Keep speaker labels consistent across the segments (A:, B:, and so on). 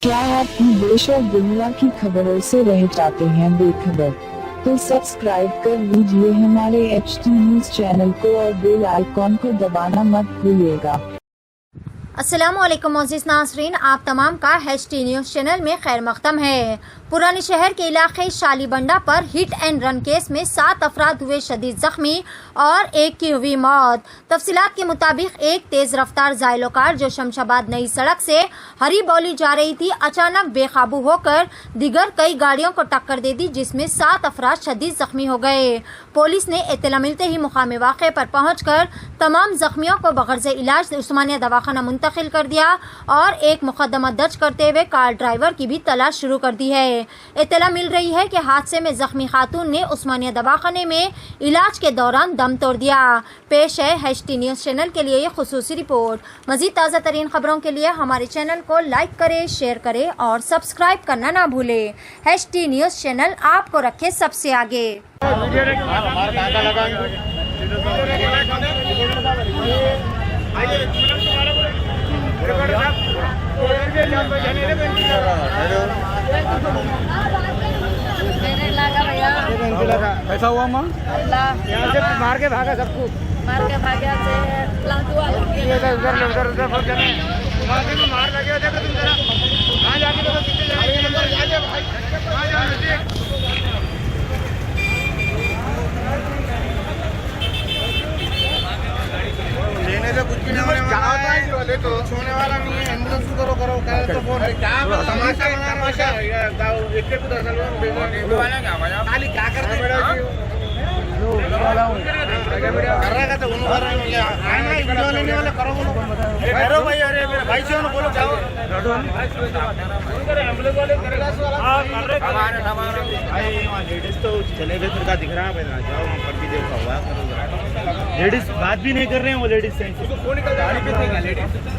A: क्या आप भी देश और दुनिया की खबरों से रह जाते हैं बेखबर? तो सब्सक्राइब कर लीजिए हमारे HT न्यूज चैनल को और बेल आइकॉन को दबाना मत भूलिएगा।
B: अस्सलामुअलैकुम मोअज़्ज़िज़ नाज़रीन, आप तमाम का HT न्यूज़ चैनल में खैर मक़दम है। पुराने शहर के इलाके शालीबंडा पर हिट एंड रन केस में 7 अफराद हुए शदीद जख्मी और एक की हुई मौत। तफसीलात के मुताबिक एक तेज रफ्तार ज़ाइलो कार जो शमशाबाद नई सड़क से हरी बौली जा रही थी, अचानक बेकाबू होकर दीगर कई गाड़ियों को टक्कर दे दी, जिसमें 7 अफराद शदीद जख्मी हो गए। पुलिस ने इत्तला मिलते ही मुकामी वाक़े पर पहुंचकर तमाम जख्मियों को बगर्ज़ इलाज उस्मानिया दवाखाना मुंतकिल कर दिया और एक मुकदमा दर्ज करते हुए कार ड्राइवर की भी तलाश शुरू कर दी है। इत्तला मिल रही है कि हादसे में जख्मी खातून ने उस्मानिया दवाखाने में इलाज के दौरान दम तोड़ दिया। पेश है HT न्यूज़ चैनल के लिए ये खुसूसी रिपोर्ट। मज़ीद ताज़ा तरीन खबरों के लिए हमारे चैनल को लाइक करें, शेयर करें और सब्सक्राइब करना ना भूलें। HT न्यूज़ चैनल आपको रखे सबसे आगे।
C: कैसा हुआ माँ?
D: यहाँ से मार के भागा सबको,
E: मार के भाग्या से प्लांटुआ लगी
D: उधर फंस गए। वहाँ से मार लगे थे तुम जरा वहाँ जाके देखो कितने जाएंगे भाई, वहाँ जाओ नजदीक। लेने से कुछ भी नहीं होने वाला है, तो छोड़ने वाला नहीं है। एम्बुलेंस को करो करो कहे तो फोन तमाशा तमाशा एक को दर्शन खाली क्या करते कर रहा था उन्होंने आना वीडियो लेने वाले करो करो भाई। अरे मेरे भाई से बोलो जाओ एम्बुलेंस वाले भाई लेडीज तो चले गए, फिर का दिख रहा है। जाओ वहाँ पर भी देखा हुआ लेडीज बात भी नहीं कर रहे हैं, वो लेडीज से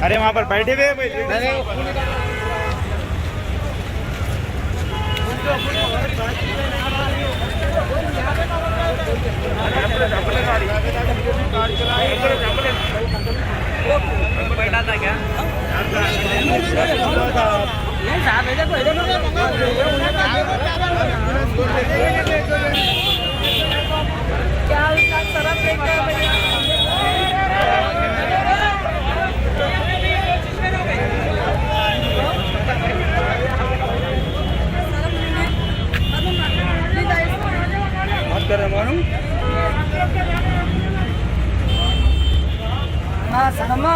D: अरे वहाँ पर बैठे हुए बैठा था क्या
E: sama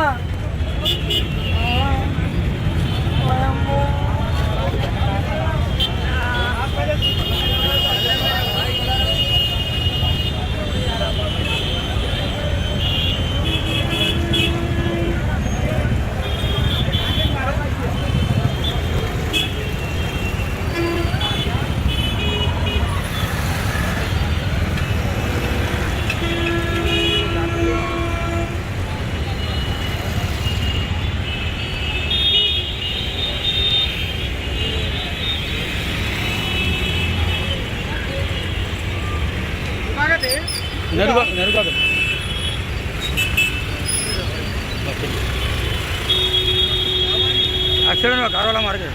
D: एक्सीडेंट में कार वाला मार गया।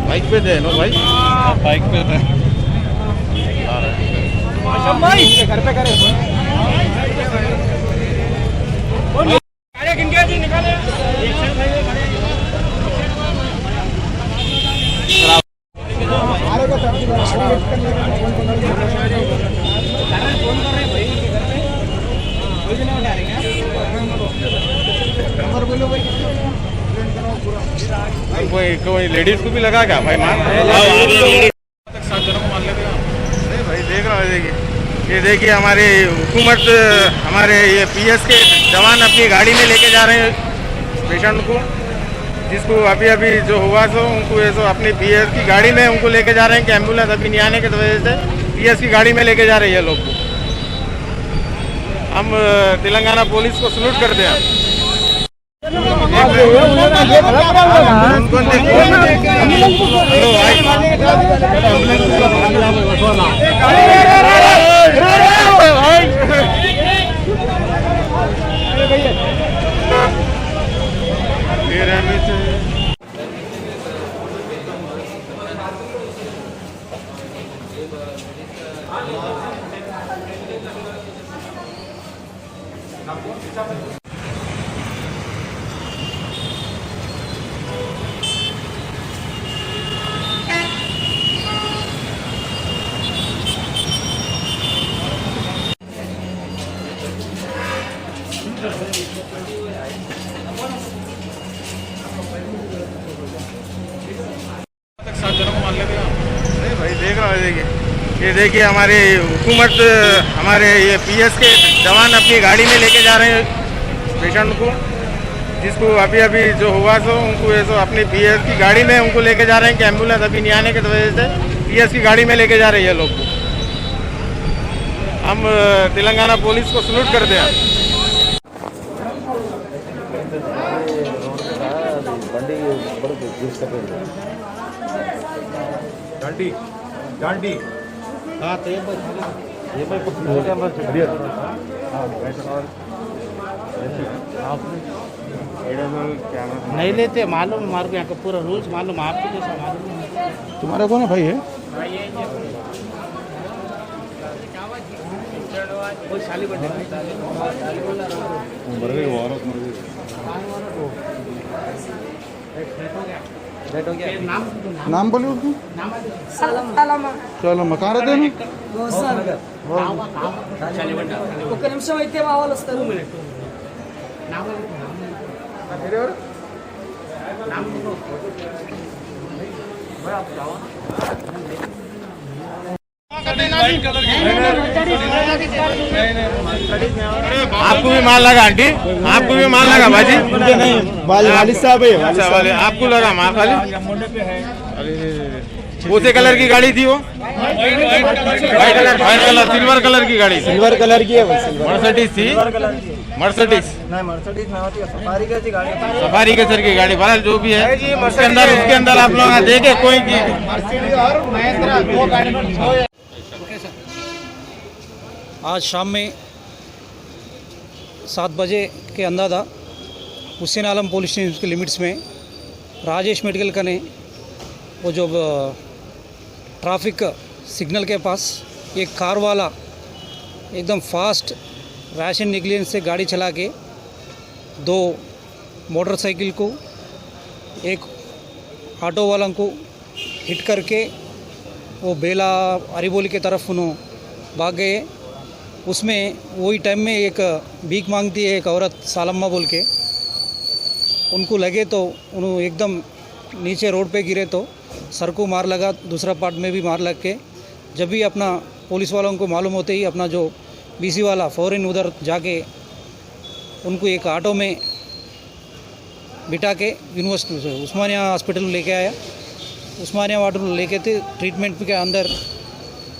C: बाइक पे थे नो भाई, बाइक पे थे
D: भाई घर पे करे जी निकाले
C: कोई लेडीज को भी लगा क्या भाई? मान नहीं भाई, देख रहा है ये देखिए हमारी हुकूमत, हमारे ये PS के जवान अपनी गाड़ी में लेके जा रहे हैं पेशेंट को, जिसको अभी अभी जो हुआ तो उनको ये तो अपनी PS की गाड़ी में उनको लेके जा रहे हैं कि एम्बुलेंस अभी नहीं आने की वजह से PS की गाड़ी में लेके जा रही है लोग को। हम तेलंगाना पुलिस को सल्यूट करते हैं। उनको सात जनों को मार लेते हैं। नहीं भाई देख रहा है, देखिए ये देखिए हमारी हुकूमत, हमारे ये पीएस के जवान अपनी गाड़ी में लेके जा रहे हैं पेशेंट को, जिसको अभी अभी जो हुआ तो उनको ये तो अपनी पीएस की गाड़ी में उनको लेके जा रहे हैं कि एम्बुलेंस अभी नहीं आने की वजह से पीएस की गाड़ी में लेके जा रही है लोग को। हम तेलंगाना पुलिस को सल्यूट करते हैं।
F: डांडी डांडी हाँ तो ये
D: नहीं लेते मालूम, हमारे को यहाँ का पूरा रूल्स मालूम, आपको जैसा मालूम है।
F: तुम्हारा कौन है भाई है?
D: कोई साली बंदे
F: नाम बोलिए उसको। चलो मैं कहाँ रहते हैं?
G: ఒక నిమిషం అయితే మా వాళ్ళు వస్తారు.
C: आपको भी मार लगा आंटी? आपको भी मार लगा बाजी?
F: नहीं वालिद साहब है।
C: अच्छा वाले आपको लगा मार खाली? कौन से कलर की गाड़ी थी वो? वाइट कलर, सिल्वर कलर की गाड़ी,
F: सिल्वर कलर की है वो।
C: मर्सिडीज थी, मर्सिडीज सफारी के सर की गाड़ी, बहरहाल जो भी है उसके अंदर आप लोग देखे कोई चीज।
H: आज शाम में 7 बजे के अंदाज़ा हुसैन आलम पुलिस स्टेशन के लिमिट्स में राजेश मेडिकल का ने वो जो ट्रैफिक सिग्नल के पास एक कार वाला एकदम फास्ट रैश एंड नेग्लिजेंस से गाड़ी चला के 2 मोटरसाइकिल को, एक ऑटो वाला को हिट करके वो बेला अरिबोली की तरफ उन्होंने भाग गए। उसमें वही टाइम में एक भीख मांगती है एक औरत सालम्मा बोल के, उनको लगे तो उन्होंने एकदम नीचे रोड पे गिरे तो सर को मार लगा, दूसरा पार्ट में भी मार लग के जब भी अपना पुलिस वालों को मालूम होते ही अपना जो बीसी वाला फ़ौरन उधर जाके उनको एक ऑटो में बिठा के यूनिवर्सिटी से उस्मानिया हॉस्पिटल में लेके आया। उस्मानिया हॉस्पिटल लेके थे ट्रीटमेंट के अंदर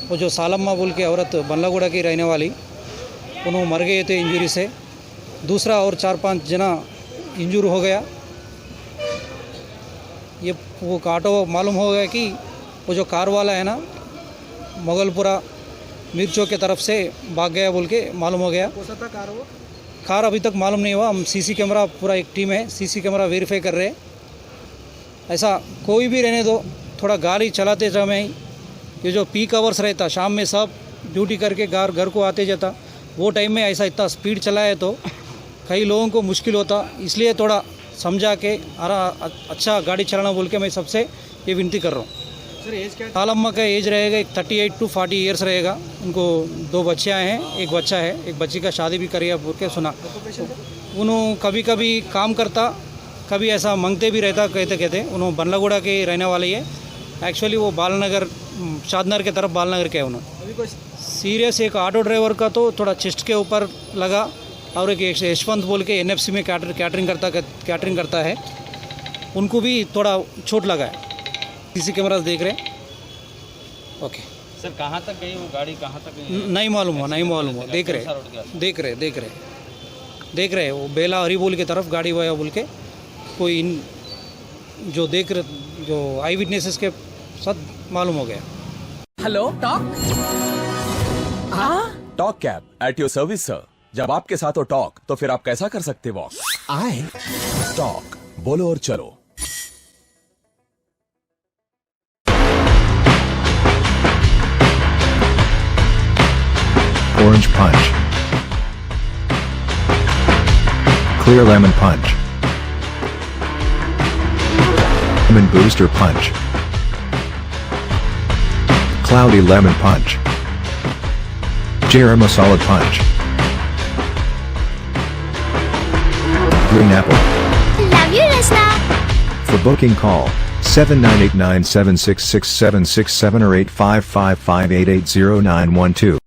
H: वो जो सालम्मा बोल के औरत बल्लागुड़ा की रहने वाली उन्होंने मर गए थे इंजरी से, दूसरा और 4-5 जना इंजूर हो गया। ये वो ऑटो मालूम हो गया कि वो जो कार वाला है ना मोगलपुरा मिर्चों के तरफ से भाग गया बोल के मालूम हो गया।
G: कौन सा था कार वो?
H: कार अभी तक मालूम नहीं हुआ, हम सीसी कैमरा पूरा एक टीम है सीसी कैमरा वेरीफाई कर रहे हैं। ऐसा कोई भी रहने दो, थोड़ा गाड़ी चलाते समय ये जो पीक आवर्स रहता शाम में सब ड्यूटी करके घर को आते जाता, वो टाइम में ऐसा इतना स्पीड चलाए तो कई लोगों को मुश्किल होता, इसलिए थोड़ा समझा के अच्छा गाड़ी चलाना बोल के मैं सबसे ये विनती कर रहा हूँ।
G: सर एज क्या?
H: सालम्मा का एज रहेगा 38 to 40 ईयर्स रहेगा। उनको 2 बच्चियाँ हैं, एक बच्चा है, एक बच्ची का शादी भी करी है बोल के सुना। उन्होंने कभी कभी काम करता, कभी ऐसा मांगते भी रहता, कहते उन्होंने बल्लागुड़ा के रहने वाले है। एक्चुअली वो बालनगर शादनगर के तरफ बालनगर के है। उन्होंने सीरियस एक ऑटो ड्राइवर का तो थोड़ा चेस्ट के ऊपर लगा और एक यशवंत बोल के NFC में कैटरिंग करता है, उनको भी थोड़ा चोट लगा है। सीसी कैमरास देख रहे हैं। ओके।
D: सर कहाँ तक गई वो गाड़ी, कहाँ तक गई?
H: नहीं मालूम हुआ, नहीं मालूम हुआ। देख रहे वो बेला हरिबोल की तरफ गाड़ी वाया बोल के कोई जो जो आई विटनेसेस के साथ मालूम हो गया।
G: Hello talk. हाँ
I: talk cab at your service sir. जब आपके साथ हो टॉक तो फिर आप कैसा कर सकते वॉक? आए टॉक, बोलो और चलो।
J: Orange Punch, Clear Lemon Punch, Lemon Booster Punch, Cloudy Lemon Punch, Garam Masala Punch, Green Apple.
E: Love you, Rasna.
J: For booking call 7989766767 or 8555880912.